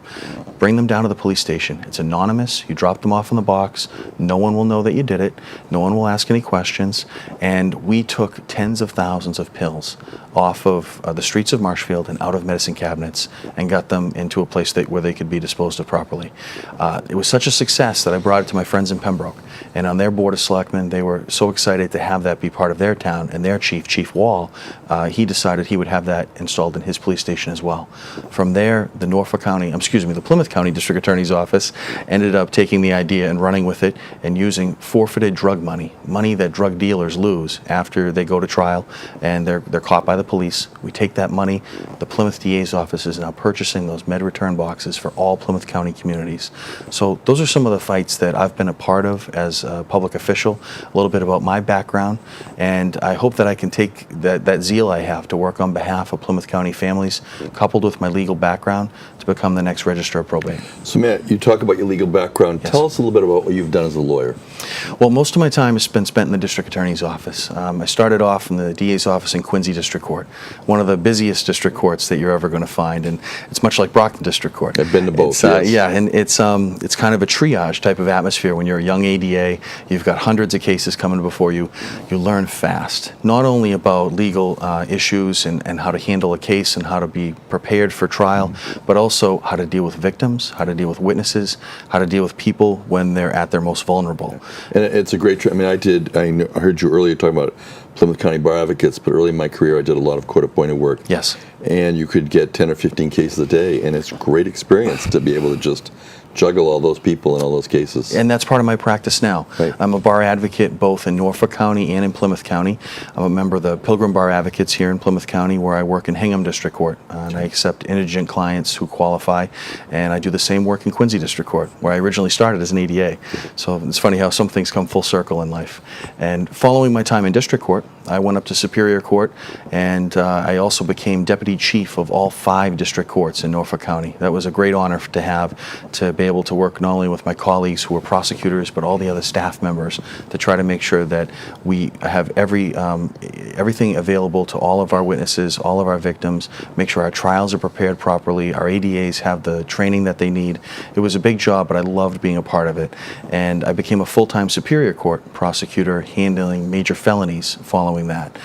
Bring them down to the police station. It's anonymous. You drop them off in the box. No one will know that you did it. No one will ask any questions. And we took tens of thousands of pills off of the streets of Marshfield and out of medicine cabinets and got them into a place where they could be disposed of properly. It was such a success that I brought it to my friends in Pembroke, and on their Board of Selectmen, they were so excited to have that be part of their town, and their chief, Chief Wall, he decided he would have that installed in his police station as well. From there, the Plymouth County District Attorney's Office ended up taking the idea and running with it and using forfeited drug money that drug dealers lose after they go to trial and they're caught by the police. We take that money. The Plymouth DA's office is now purchasing those med return boxes for all Plymouth County communities. So those are some of the fights that I've been a part of as a public official, a little bit about my background, and I hope that I can take that zeal I have to work on behalf of Plymouth County families, coupled with my legal background, to become the next Register of Probate. So Matt, you talk about your legal background. Yes. Tell us a little bit about what you've done as a lawyer. Well, most of my time has been spent in the District Attorney's office. I started off in the DA's office in Quincy District Court, one of the busiest district courts that you're ever going to find, and it's much like Brockton District Court. I've been to both. Yes. Yeah, and it's kind of a triage type of atmosphere. When you're a young ADA, you've got hundreds of cases coming before you. You learn fast, not only about legal issues and how to handle a case and how to be prepared for trial, but also how to deal with victims, how to deal with witnesses, how to deal with people when they're at their most vulnerable. And it's a great, I heard you earlier talking about Plymouth County Bar Advocates, but early in my career I did a lot of court-appointed work. Yes. And you could get 10 or 15 cases a day, and it's a great experience to be able to just juggle all those people in all those cases. And that's part of my practice now. Right. I'm a bar advocate both in Norfolk County and in Plymouth County. I'm a member of the Pilgrim Bar Advocates here in Plymouth County, where I work in Hingham District Court, and I accept indigent clients who qualify, and I do the same work in Quincy District Court, where I originally started as an ADA. So it's funny how some things come full circle in life. And following my time in District Court, I went up to Superior Court, and I also became deputy chief of all 5 district courts in Norfolk County. That was a great honor to have, to be able to work not only with my colleagues who were prosecutors, but all the other staff members to try to make sure that we have everything available to all of our witnesses, all of our victims, make sure our trials are prepared properly, our ADAs have the training that they need. It was a big job, but I loved being a part of it. And I became a full-time Superior Court prosecutor handling major felonies following that.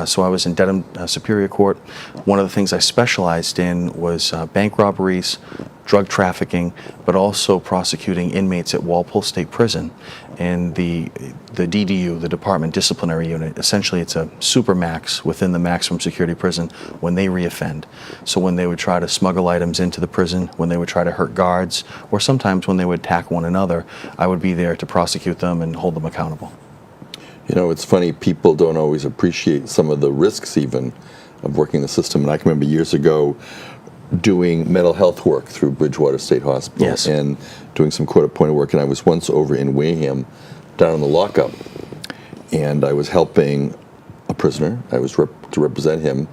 So I was in Dedham Superior Court. One of the things I specialized in was bank robberies, drug trafficking, but also prosecuting inmates at Walpole State Prison and the DDU, the Department Disciplinary Unit. Essentially, it's a supermax within the maximum security prison when they reoffend. So when they would try to smuggle items into the prison, when they would try to hurt guards, or sometimes when they would attack one another, I would be there to prosecute them and hold them accountable. You know, it's funny, people don't always appreciate some of the risks even of working the system. And I can remember years ago doing mental health work through Bridgewater State Hospital. Yes. And doing some court-appointed work. And I was once over in Wareham, down in the lockup, and I was helping a prisoner. I was to represent him,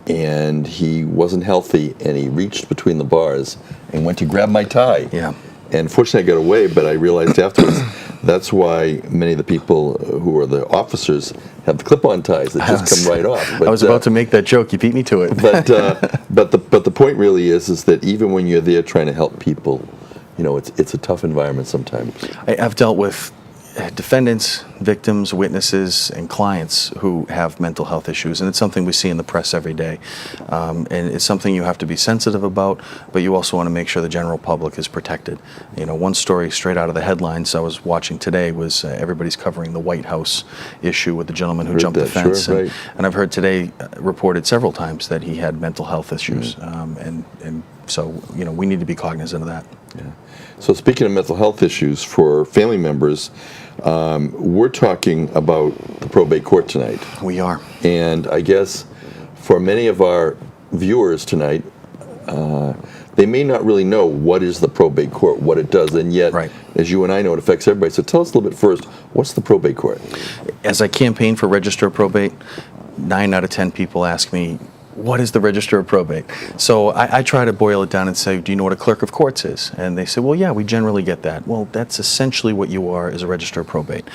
and he wasn't healthy, and he reached between the bars and went to grab my tie. Yeah. And fortunately I got away, but I realized afterwards that's why many of the people who are the officers have the clip-on ties that just come right off. But, I was about to make that joke. You beat me to it. but the point really is that even when you're there trying to help people, you know, it's a tough environment sometimes. I've dealt with defendants, victims, witnesses, and clients who have mental health issues, and it's something we see in the press every day. And it's something you have to be sensitive about, but you also want to make sure the general public is protected. You know, one story straight out of the headlines I was watching today was everybody's covering the White House issue with the gentleman who jumped the fence. Sure, right. And I've heard today reported several times that he had mental health issues, and so, you know, we need to be cognizant of that. Yeah. So speaking of mental health issues for family members, we're talking about the probate court tonight. We are. And I guess for many of our viewers tonight, they may not really know what is the probate court, what it does, and yet, Right. as you and I know, it affects everybody. So tell us a little bit first, what's the probate court? As I campaign for Register of Probate, 9 out of 10 people ask me, what is the Register of Probate? So I try to boil it down and say, do you know what a clerk of courts is? And they say, well, yeah, we generally get that. Well, that's essentially what you are as a Register of Probate.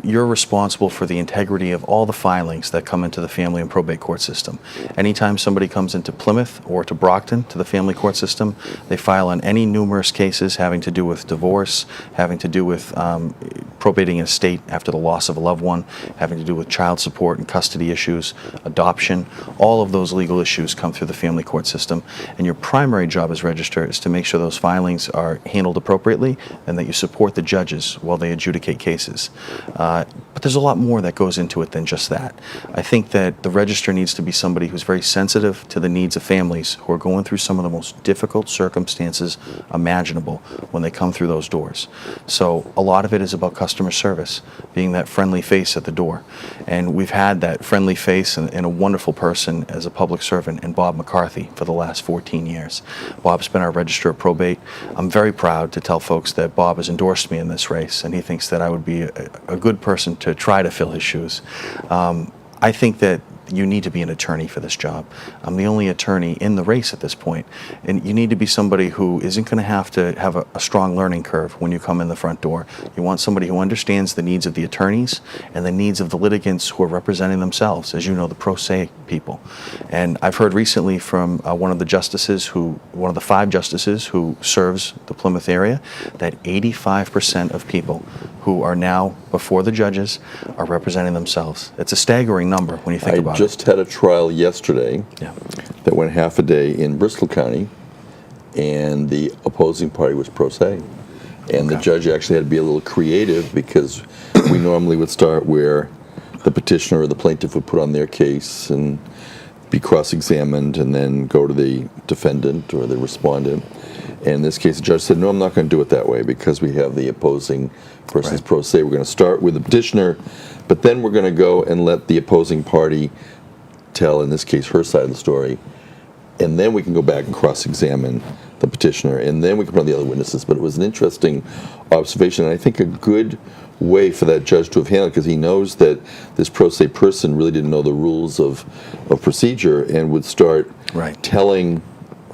You're responsible for the integrity of all the filings that come into the family and probate court system. Anytime somebody comes into Plymouth or to Brockton, to the family court system, they file on any numerous cases having to do with divorce, having to do with probating an estate after the loss of a loved one, having to do with child support and custody issues, adoption. All of those legal issues come through the family court system, and your primary job as register is to make sure those filings are handled appropriately and that you support the judges while they adjudicate cases. But there's a lot more that goes into it than just that. I think that the register needs to be somebody who's very sensitive to the needs of families who are going through some of the most difficult circumstances imaginable when they come through those doors. So a lot of it is about customer service, being that friendly face at the door. And we've had that friendly face and a wonderful person as a public servant in Bob McCarthy for the last 14 years. Bob's been our Register of Probate. I'm very proud to tell folks that Bob has endorsed me in this race, and he thinks that I would be a good person to try to fill his shoes. I think that you need to be an attorney for this job. I'm the only attorney in the race at this point, and you need to be somebody who isn't going to have a strong learning curve when you come in the front door. You want somebody who understands the needs of the attorneys and the needs of the litigants who are representing themselves, as you know, the pro se people. And I've heard recently from one of the 5 justices who serves the Plymouth area, that 85% of people who are now before the judges are representing themselves. It's a staggering number when you think about it. I just had a trial yesterday that went half a day in Bristol County, and the opposing party was pro se. And the judge actually had to be a little creative, because we normally would start where the petitioner or the plaintiff would put on their case and be cross-examined and then go to the defendant or the respondent. And in this case, the judge said, no, I'm not going to do it that way, because we have the opposing person's pro se. We're going to start with the petitioner, but then we're going to go and let the opposing party tell, in this case, her side of the story, and then we can go back and cross-examine the petitioner, and then we can put on the other witnesses. But it was an interesting observation, and I think a good way for that judge to have handled, because he knows that this pro se person really didn't know the rules of procedure and would start Right. telling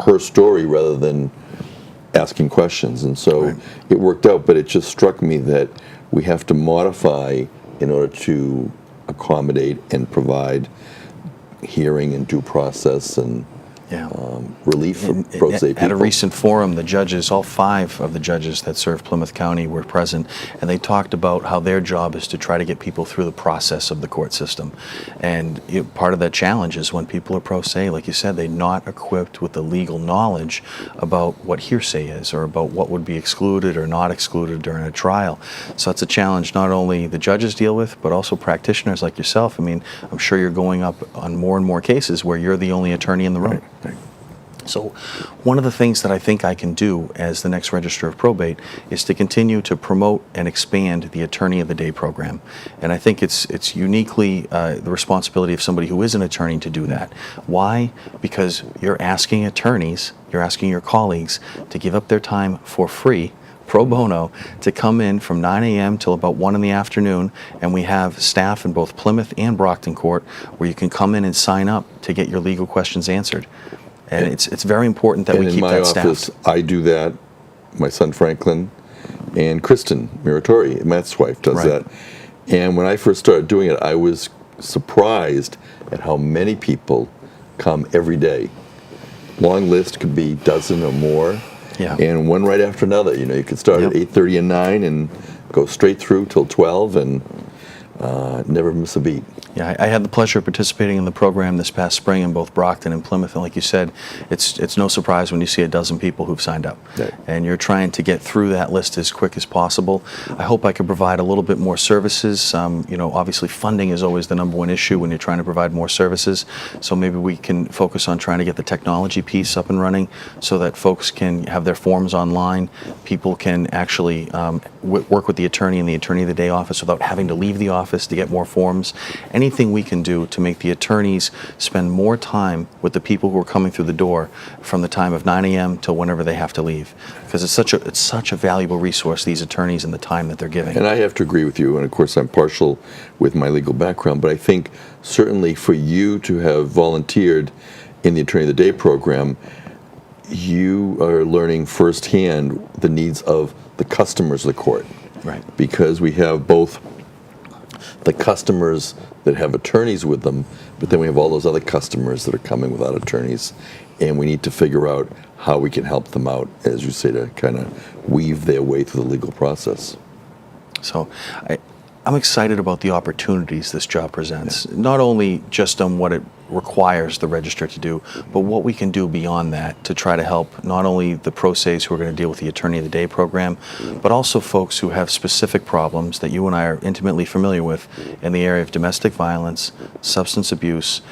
her story rather than asking questions. And so Right. it worked out, but it just struck me that we have to modify in order to accommodate and provide hearing and due process and Yeah. relief for pro se people. At a recent forum, the judges, all 5 of the judges that serve Plymouth County were present, and they talked about how their job is to try to get people through the process of the court system. And part of that challenge is when people are pro se, like you said, they're not equipped with the legal knowledge about what hearsay is or about what would be excluded or not excluded during a trial. So it's a challenge not only the judges deal with, but also practitioners like yourself. I mean, I'm sure you're going up on more and more cases where you're the only attorney in the room. So one of the things that I think I can do as the next Register of Probate is to continue to promote and expand the Attorney of the Day program. And I think it's uniquely the responsibility of somebody who is an attorney to do that. Why? Because you're asking attorneys, you're asking your colleagues to give up their time for free, pro bono, to come in from 9 a.m. till about 1 in the afternoon, and we have staff in both Plymouth and Brockton Court where you can come in and sign up to get your legal questions answered. And it's very important that we keep that staffed. In my office, I do that. My son Franklin and Kristen Muratore, Matt's wife, does Right. that. And when I first started doing it, I was surprised at how many people come every day. Long list, could be a dozen or more. Yeah. And one right after another. You know, you could start Yep. at 8:30 and 9 and go straight through till 12 and never miss a beat. Yeah, I had the pleasure of participating in the program this past spring in both Brockton and Plymouth, and like you said, it's no surprise when you see a dozen people who've signed up. Right. And you're trying to get through that list as quick as possible. I hope I could provide a little bit more services. You know, obviously funding is always the number one issue when you're trying to provide more services, so maybe we can focus on trying to get the technology piece up and running so that folks can have their forms online. People can actually work with the attorney in the Attorney of the Day office without having to leave the office to get more forms. Anything we can do to make the attorneys spend more time with the people who are coming through the door from the time of 9 a.m. till whenever they have to leave, because it's such a valuable resource, these attorneys, and the time that they're giving. And I have to agree with you, and of course I'm partial with my legal background, but I think certainly for you to have volunteered in the Attorney of the Day program, you are learning firsthand the needs of the customers of the court. Right. Because we have both the customers that have attorneys with them, but then we have all those other customers that are coming without attorneys, and we need to figure out how we can help them out, as you say, to kind of weave their way through the legal process. So I'm excited about the opportunities this job presents, not only just on what it requires the Register to do, but what we can do beyond that to try to help not only the pro ses who are going to deal with the Attorney of the Day program, but also folks who have specific problems that you and I are intimately familiar with in the area of domestic violence, substance abuse.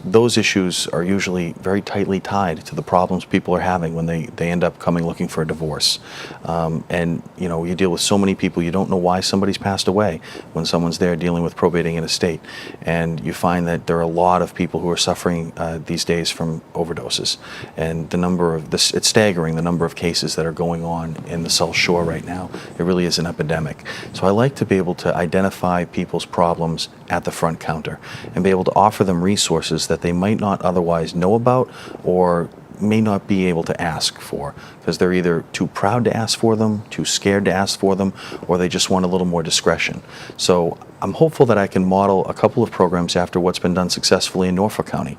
Those issues are usually very tightly tied to the problems people are having when they end up coming looking for a divorce. And you know, you deal with so many people, you don't know why somebody's passed away when someone's there dealing with probating an estate. And you find that there are a lot of people who are suffering these days from overdoses. And the number of this, it's staggering, the number of cases that are going on in the South Shore right now. It really is an epidemic. So I like to be able to identify people's problems at the front counter and be able to offer them resources that they might not otherwise know about or may not be able to ask for, because they're either too proud to ask for them, too scared to ask for them, or they just want a little more discretion. So I'm hopeful that I can model a couple of programs after what's been done successfully in Norfolk County.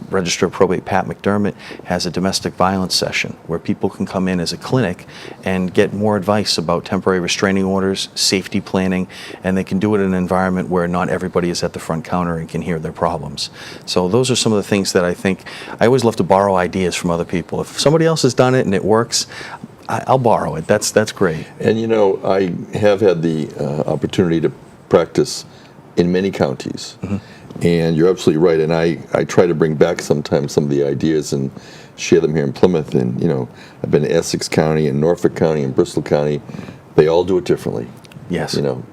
Register of Probate Pat McDermott has a domestic violence session where people can come in as a clinic and get more advice about temporary restraining orders, safety planning, and they can do it in an environment where not everybody is at the front counter and can hear their problems. So those are some of the things that I think, I always love to borrow ideas from other people. If somebody else has done it and it works, I'll borrow it. That's great. And you know, I have had the opportunity to practice in many counties. And you're absolutely right. And I try to bring back sometimes some of the ideas and share them here in Plymouth. And, you know, I've been to Essex County and Norfolk County and Bristol County. They all do it differently. Yes. You know,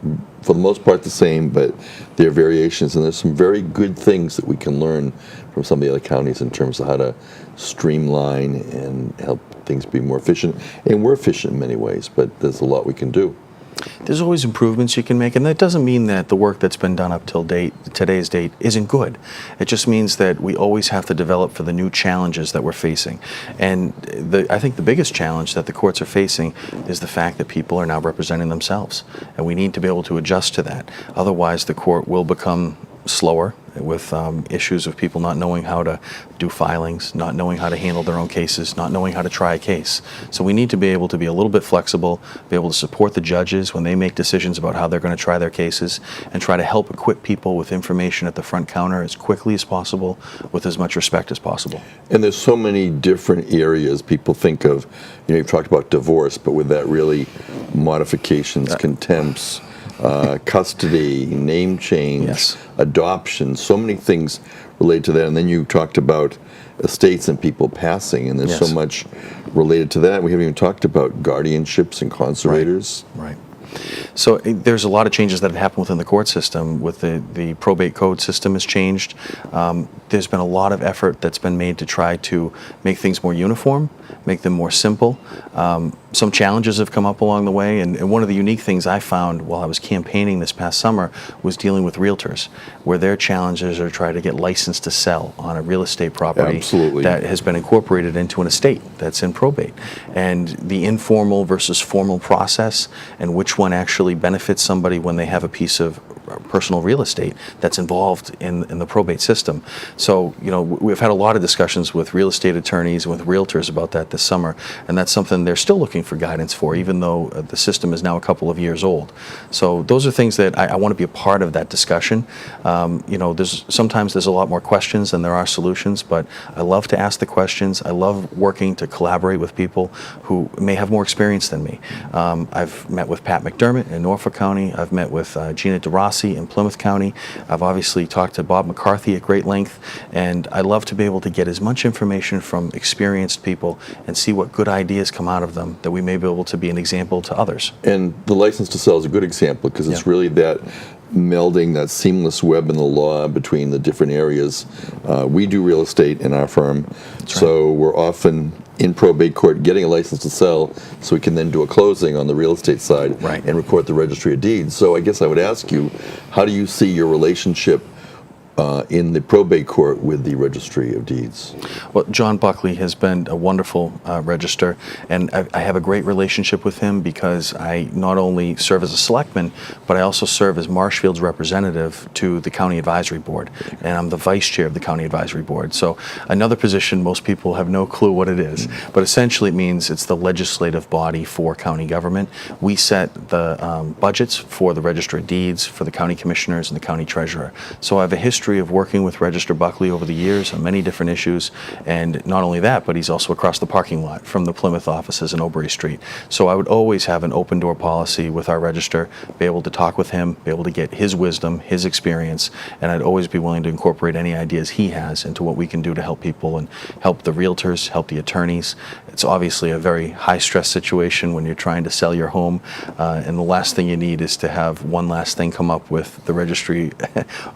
for the most part the same, but there are variations. And there's some very good things that we can learn from some of the other counties in terms of how to streamline and help things be more efficient. And we're efficient in many ways, but there's a lot we can do. There's always improvements you can make, and that doesn't mean that the work that's been done up till today's date isn't good. It just means that we always have to develop for the new challenges that we're facing. And I think the biggest challenge that the courts are facing is the fact that people are now representing themselves, and we need to be able to adjust to that. Otherwise, the court will become slower with issues of people not knowing how to do filings, not knowing how to handle their own cases, not knowing how to try a case. So we need to be able to be a little bit flexible, be able to support the judges when they make decisions about how they're going to try their cases, and try to help equip people with information at the front counter as quickly as possible with as much respect as possible. And there's so many different areas people think of. You've talked about divorce, but with that really modifications, contempts, custody, name change, Yes. adoption, so many things related to that. And then you talked about estates and people passing, and there's Yes. so much related to that. We haven't even talked about guardianships and conservators. Right. So there's a lot of changes that have happened within the court system. With the probate code system has changed. There's been a lot of effort that's been made to try to make things more uniform, make them more simple. Some challenges have come up along the way, and one of the unique things I found while I was campaigning this past summer was dealing with realtors, where their challenges are trying to get licensed to sell on a real estate property Absolutely. that has been incorporated into an estate that's in probate. And the informal versus formal process, and which one actually benefits somebody when they have a piece of personal real estate that's involved in the probate system. So, we've had a lot of discussions with real estate attorneys and with realtors about that this summer, and that's something they're still looking for guidance for, even though the system is now a couple of years old. So those are things that I want to be a part of that discussion. Sometimes there's a lot more questions than there are solutions, but I love to ask the questions. I love working to collaborate with people who may have more experience than me. I've met with Pat McDermott in Norfolk County. I've met with Gina DeRossi in Plymouth County. I've obviously talked to Bob McCarthy at great length, and I love to be able to get as much information from experienced people and see what good ideas come out of them, that we may be able to be an example to others. And the license to sell is a good example, because it's Yeah. really that melding, that seamless web in the law between the different areas. We do real estate in our firm, so we're often in probate court getting a license to sell, so we can then do a closing on the real estate side Right. and report the registry of deeds. So I guess I would ask you, how do you see your relationship in the probate court with the registry of deeds? Well, John Buckley has been a wonderful register, and I have a great relationship with him because I not only serve as a selectman, but I also serve as Marshfield's representative to the County Advisory Board, and I'm the vice chair of the County Advisory Board. So another position most people have no clue what it is, but essentially it means it's the legislative body for county government. We set the budgets for the Register of Deeds, for the county commissioners and the county treasurer. So I have a history of working with Register Buckley over the years on many different issues, and not only that, but he's also across the parking lot from the Plymouth offices in Oberry Street. So I would always have an open door policy with our register, be able to talk with him, be able to get his wisdom, his experience, and I'd always be willing to incorporate any ideas he has into what we can do to help people and help the realtors, help the attorneys. It's obviously a very high stress situation when you're trying to sell your home, and the last thing you need is to have one last thing come up with the registry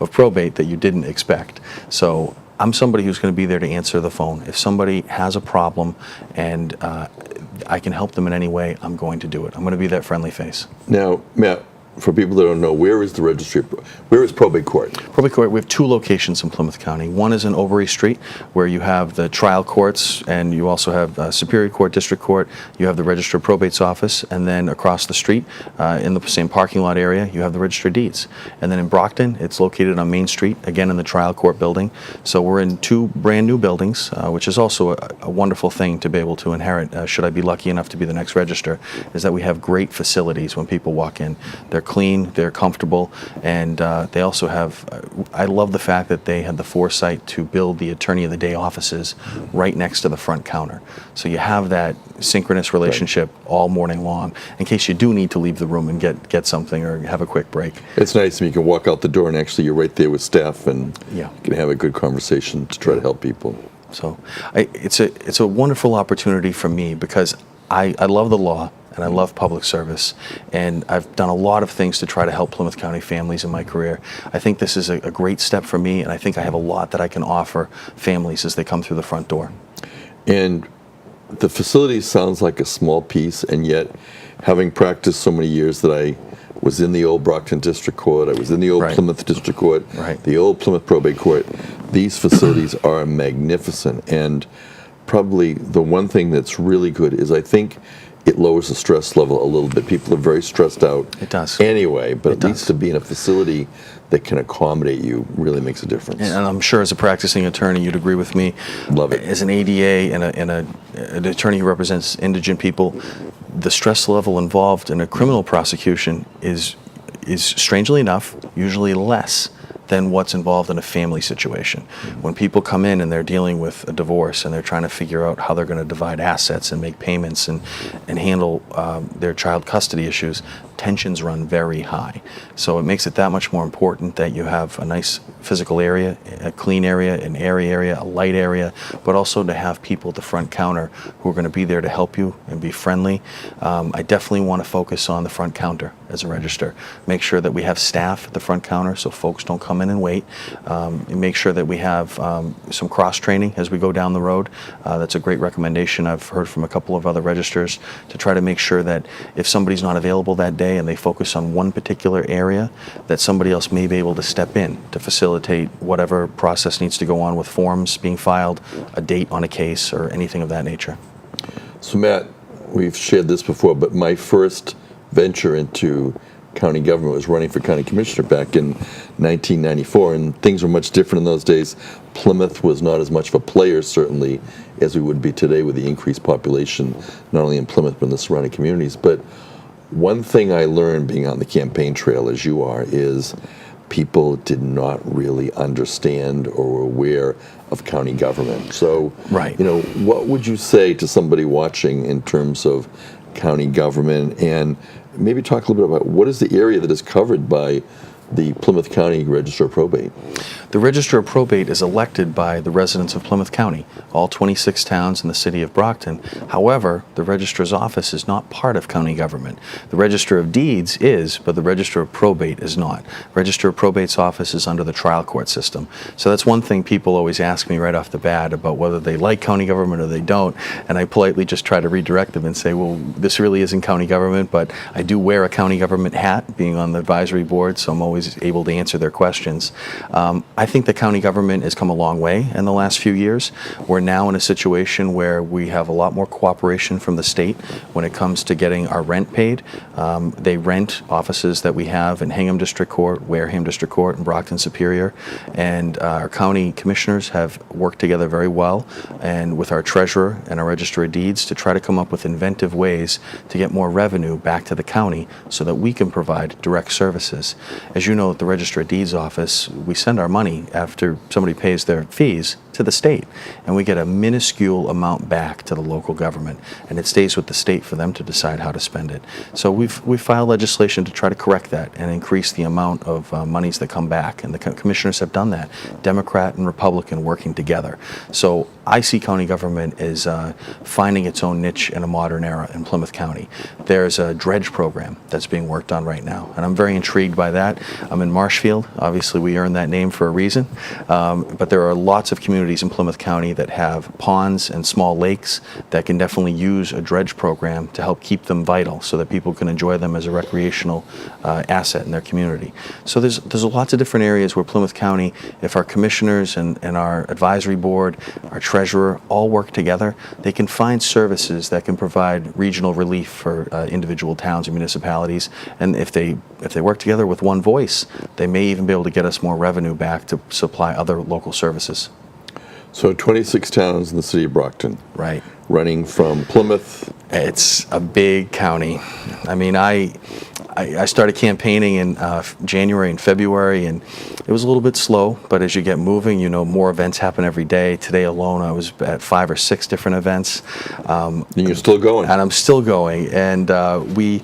of probate that you didn't expect. So I'm somebody who's going to be there to answer the phone. If somebody has a problem and I can help them in any way, I'm going to do it. I'm going to be that friendly face. Now, Matt, for people that don't know, where is the registry? Where is probate court? Probate court, we have two locations in Plymouth County. One is in Oberry Street, where you have the trial courts, and you also have Superior Court, District Court. You have the Register of Probate's office, and then across the street, in the same parking lot area, you have the Register of Deeds. And then in Brockton, it's located on Main Street, again in the trial court building. So we're in two brand new buildings, which is also a wonderful thing to be able to inherit, should I be lucky enough to be the next register, is that we have great facilities when people walk in. They're clean, they're comfortable, and they also have, I love the fact that they had the foresight to build the Attorney of the Day offices right next to the front counter. So you have that synchronous relationship all morning long, in case you do need to leave the room and get something or have a quick break. It's nice when you can walk out the door and actually you're right there with staff, and Yeah. you can have a good conversation to try to help people. So it's a wonderful opportunity for me because I love the law and I love public service, and I've done a lot of things to try to help Plymouth County families in my career. I think this is a great step for me, and I think I have a lot that I can offer families as they come through the front door. And the facility sounds like a small piece, and yet having practiced so many years that I was in the old Brockton District Court, I was in the old Right. Plymouth District Court, Right. the old Plymouth Probate Court. These facilities are magnificent, and probably the one thing that's really good is I think it lowers the stress level a little bit. People are very stressed out. It does. Anyway, but It at least does. to be in a facility that can accommodate you really makes a difference. And I'm sure as a practicing attorney, you'd agree with me. Love it. As an ADA and an attorney who represents indigent people, the stress level involved in a criminal prosecution is strangely enough usually less than what's involved in a family situation. When people come in and they're dealing with a divorce and they're trying to figure out how they're going to divide assets and make payments and handle their child custody issues, tensions run very high. So it makes it that much more important that you have a nice physical area, a clean area, an airy area, a light area, but also to have people at the front counter who are going to be there to help you and be friendly. I definitely want to focus on the front counter as a register. Make sure that we have staff at the front counter so folks don't come in and wait. And make sure that we have some cross-training as we go down the road. That's a great recommendation I've heard from a couple of other registers, to try to make sure that if somebody's not available that day and they focus on one particular area, that somebody else may be able to step in to facilitate whatever process needs to go on with forms being filed, a date on a case, or anything of that nature. So Matt, we've shared this before, but my first venture into county government was running for county commissioner back in 1994, and things were much different in those days. Plymouth was not as much of a player, certainly, as we would be today with the increased population, not only in Plymouth but in the surrounding communities. But one thing I learned being on the campaign trail, as you are, is people did not really understand or were aware of county government. So, Right. what would you say to somebody watching in terms of county government, and maybe talk a little bit about what is the area that is covered by the Plymouth County Register of Probate? The Register of Probate is elected by the residents of Plymouth County, all 26 towns in the city of Brockton. However, the Registrar's office is not part of county government. The Register of Deeds is, but the Register of Probate is not. Register of Probate's office is under the trial court system. So that's one thing people always ask me right off the bat about whether they like county government or they don't, and I politely just try to redirect them and say, well, this really isn't county government, but I do wear a county government hat, being on the advisory board, so I'm always able to answer their questions. I think the county government has come a long way in the last few years. We're now in a situation where we have a lot more cooperation from the state when it comes to getting our rent paid. They rent offices that we have in Hingham District Court, Wareham District Court, and Brockton Superior, and our county commissioners have worked together very well, and with our treasurer and our Register of Deeds, to try to come up with inventive ways to get more revenue back to the county so that we can provide direct services. As you know, at the Register of Deeds office, we send our money after somebody pays their fees to the state, and we get a minuscule amount back to the local government, and it stays with the state for them to decide how to spend it. So we've filed legislation to try to correct that and increase the amount of monies that come back, and the commissioners have done that, Democrat and Republican working together. So I see county government as finding its own niche in a modern era in Plymouth County. There's a dredge program that's being worked on right now, and I'm very intrigued by that. I'm in Marshfield. Obviously, we earned that name for a reason, but there are lots of communities in Plymouth County that have ponds and small lakes that can definitely use a dredge program to help keep them vital so that people can enjoy them as a recreational asset in their community. So there's lots of different areas where Plymouth County, if our commissioners and our advisory board, our treasurer all work together, they can find services that can provide regional relief for individual towns and municipalities. And if they work together with one voice, they may even be able to get us more revenue back to supply other local services. So 26 towns in the city of Brockton. Right. Running from Plymouth. It's a big county. I mean, I started campaigning in January and February, and it was a little bit slow, but as you get moving, more events happen every day. Today alone, I was at 5 or 6 different events. And you're still going. And I'm still going. And we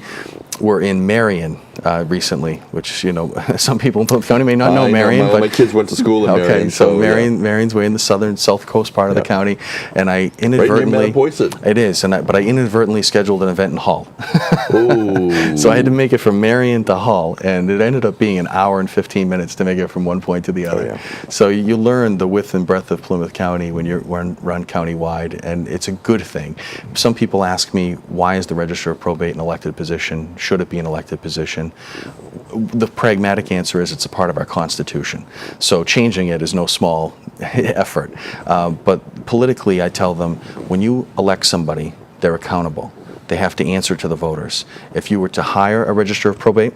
were in Marion recently, which, you know, some people in Plymouth County may not know I Marion. my kids went to school in Okay, Marion. so yeah. Marion's way in the south coast part of the county, and I Right near inadvertently, Mattapoisett. it is, but I inadvertently scheduled an event in Hull. Ooh. So I had to make it from Marion to Hull, and it ended up being an hour and 15 minutes to make it from one point to the other. yeah. So you learn the width and breadth of Plymouth County when you're run county-wide, and it's a good thing. Some people ask me, why is the Register of Probate an elected position? Should it be an elected position? The pragmatic answer is it's a part of our Constitution. So changing it is no small effort. But politically, I tell them, when you elect somebody, they're accountable. They have to answer to the voters. If you were to hire a Register of Probate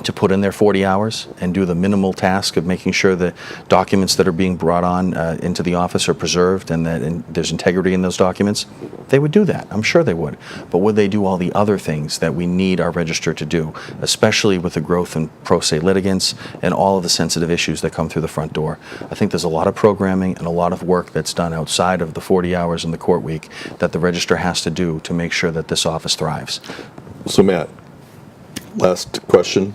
to put in their 40 hours and do the minimal task of making sure that documents that are being brought on into the office are preserved and that there's integrity in those documents, they would do that. I'm sure they would. But would they do all the other things that we need our register to do, especially with the growth in pro se litigants and all of the sensitive issues that come through the front door? I think there's a lot of programming and a lot of work that's done outside of the 40 hours in the court week that the register has to do to make sure that this office thrives. So Matt, last question.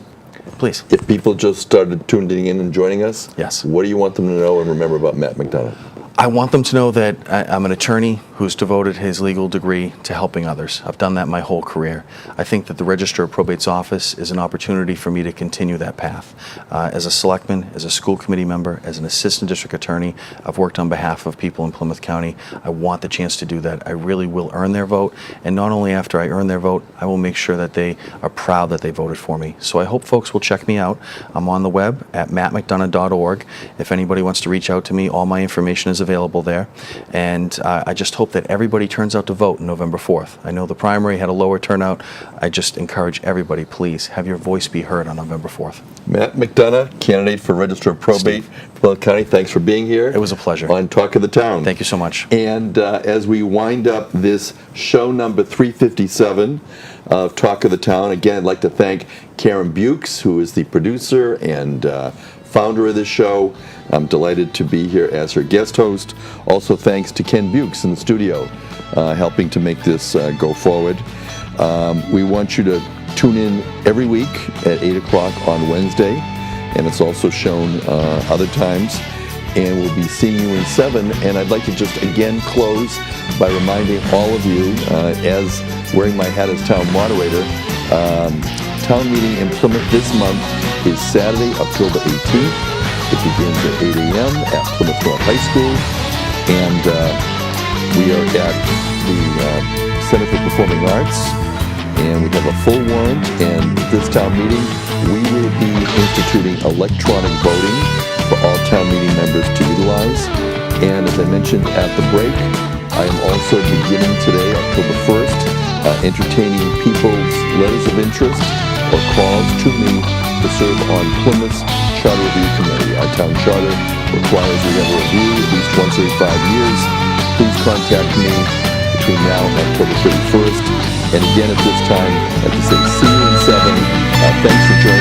Please. If people just started tuning in and joining us, Yes. what do you want them to know and remember about Matt McDonough? I want them to know that I'm an attorney who's devoted his legal degree to helping others. I've done that my whole career. I think that the Register of Probate's office is an opportunity for me to continue that path. As a selectman, as a school committee member, as an assistant district attorney, I've worked on behalf of people in Plymouth County. I want the chance to do that. I really will earn their vote, and not only after I earn their vote, I will make sure that they are proud that they voted for me. So I hope folks will check me out. I'm on the web at mattmcdonough.org. If anybody wants to reach out to me, all my information is available there. And I just hope that everybody turns out to vote November 4th. I know the primary had a lower turnout. I just encourage everybody, please, have your voice be heard on November 4th. Matt McDonough, candidate for Register of Probate, Plymouth County, thanks for being here. It was a pleasure. On Talk of the Town. Thank you so much. And as we wind up this show number 357 of Talk of the Town, again, I'd like to thank Karen Bukes, who is the producer and founder of this show. I'm delighted to be here as her guest host. Also thanks to Ken Bukes in the studio, helping to make this go forward. We want you to tune in every week at 8 o'clock on Wednesday, and it's also shown other times. And we'll be seeing you in 7. And I'd like to just again close by reminding all of you, as wearing my hat as town moderator, town meeting in Plymouth this month is Saturday, October 18th. It begins at 8 a.m. at Plymouth North High School, and we are at the Center for Performing Arts, and we have a full warrant. And at this town meeting, we will be instituting electronic voting for all town meeting members to utilize. And as I mentioned at the break, I am also beginning today, October 1st, entertaining people's letters of interest or calls to me to serve on Plymouth's Charter Review Committee. Our town charter requires we have a review at least once every 5 years. Please contact me between now and October 31st. And again, at this time, I'd like to say see you in 7. Thanks for joining